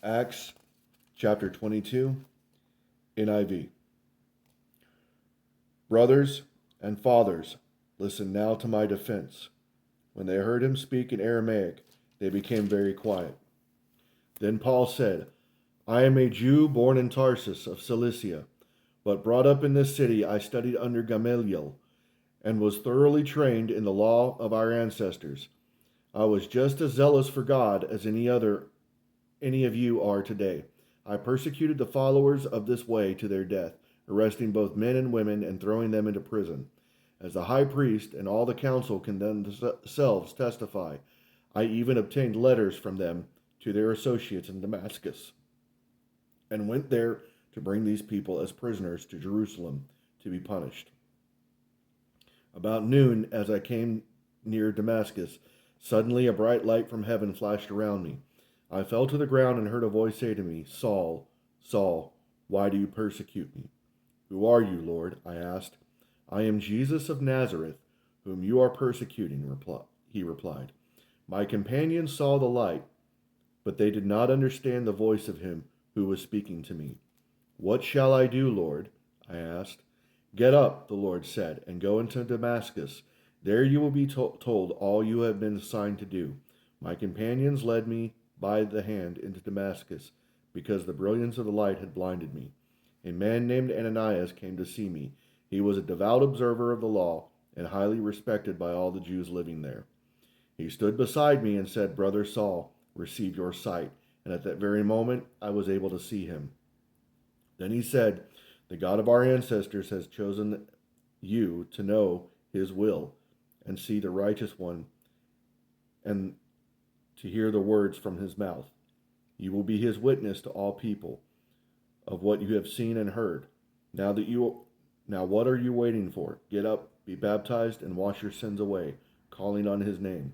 Acts chapter 22, NIV. Brothers and fathers, listen now to my defense. When they heard him speak in Aramaic, they became very quiet. Then Paul said, I am a Jew born in Tarsus of Cilicia, but brought up in this city I studied under Gamaliel, and was thoroughly trained in the law of our ancestors. I was just as zealous for God as any of you are today. I persecuted the followers of this way to their death, arresting both men and women and throwing them into prison. As the high priest and all the council can themselves testify, I even obtained letters from them to their associates in Damascus, and went there to bring these people as prisoners to Jerusalem to be punished. About noon, as I came near Damascus, suddenly a bright light from heaven flashed around me. I fell to the ground and heard a voice say to me, Saul, Saul, why do you persecute me? Who are you, Lord? I asked. I am Jesus of Nazareth, whom you are persecuting, he replied. My companions saw the light, but they did not understand the voice of him who was speaking to me. What shall I do, Lord? I asked. Get up, the Lord said, and go into Damascus. There you will be told all you have been assigned to do. My companions led me by the hand into Damascus, because the brilliance of the light had blinded me. A man named Ananias came to see me. He was a devout observer of the law and highly respected by all the Jews living there. He stood beside me and said, Brother Saul, receive your sight. And at that very moment, I was able to see him. Then he said, the God of our ancestors has chosen you to know his will and see the righteous one and to hear the words from his mouth. You will be his witness to all people of what you have seen and heard. Now what are you waiting for? Get up, be baptized, and wash your sins away, calling on his name.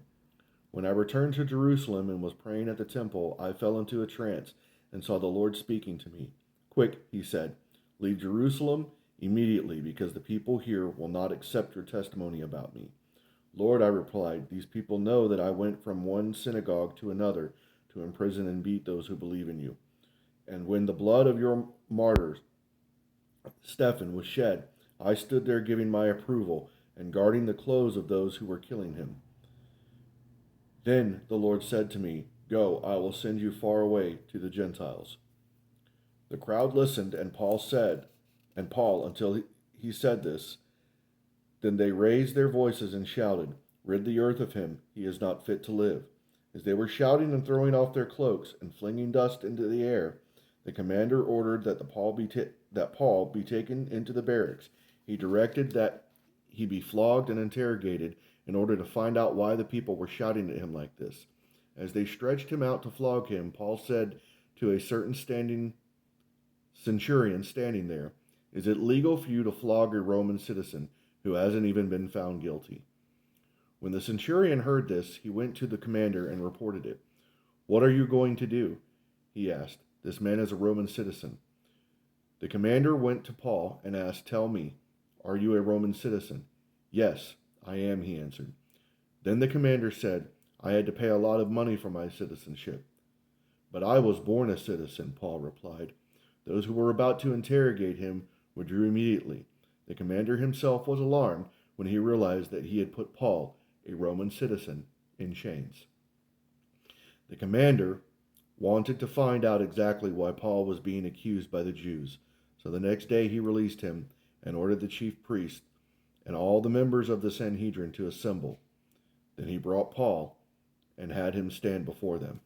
When I returned to Jerusalem and was praying at the temple, I fell into a trance and saw the Lord speaking to me. Quick, he said, leave Jerusalem immediately, because the people here will not accept your testimony about me. Lord, I replied, these people know that I went from one synagogue to another to imprison and beat those who believe in you. And when the blood of your martyr, Stephen, was shed, I stood there giving my approval and guarding the clothes of those who were killing him. Then the Lord said to me, Go, I will send you far away to the Gentiles. The crowd listened, and Paul until he said this. Then they raised their voices and shouted, Rid the earth of him, he is not fit to live. As they were shouting and throwing off their cloaks and flinging dust into the air, the commander ordered that Paul be taken into the barracks. He directed that he be flogged and interrogated in order to find out why the people were shouting at him like this. As they stretched him out to flog him, Paul said to a certain centurion standing there, Is it legal for you to flog a Roman citizen who hasn't even been found guilty? When the centurion heard this, he went to the commander and reported it. What are you going to do? He asked. This man is a Roman citizen. The commander went to Paul and asked, Tell me, are you a Roman citizen? Yes, I am, he answered. Then the commander said, I had to pay a lot of money for my citizenship. But I was born a citizen, Paul replied. Those who were about to interrogate him withdrew immediately. The commander himself was alarmed when he realized that he had put Paul, a Roman citizen, in chains. The commander wanted to find out exactly why Paul was being accused by the Jews. So the next day he released him and ordered the chief priest and all the members of the Sanhedrin to assemble. Then he brought Paul and had him stand before them.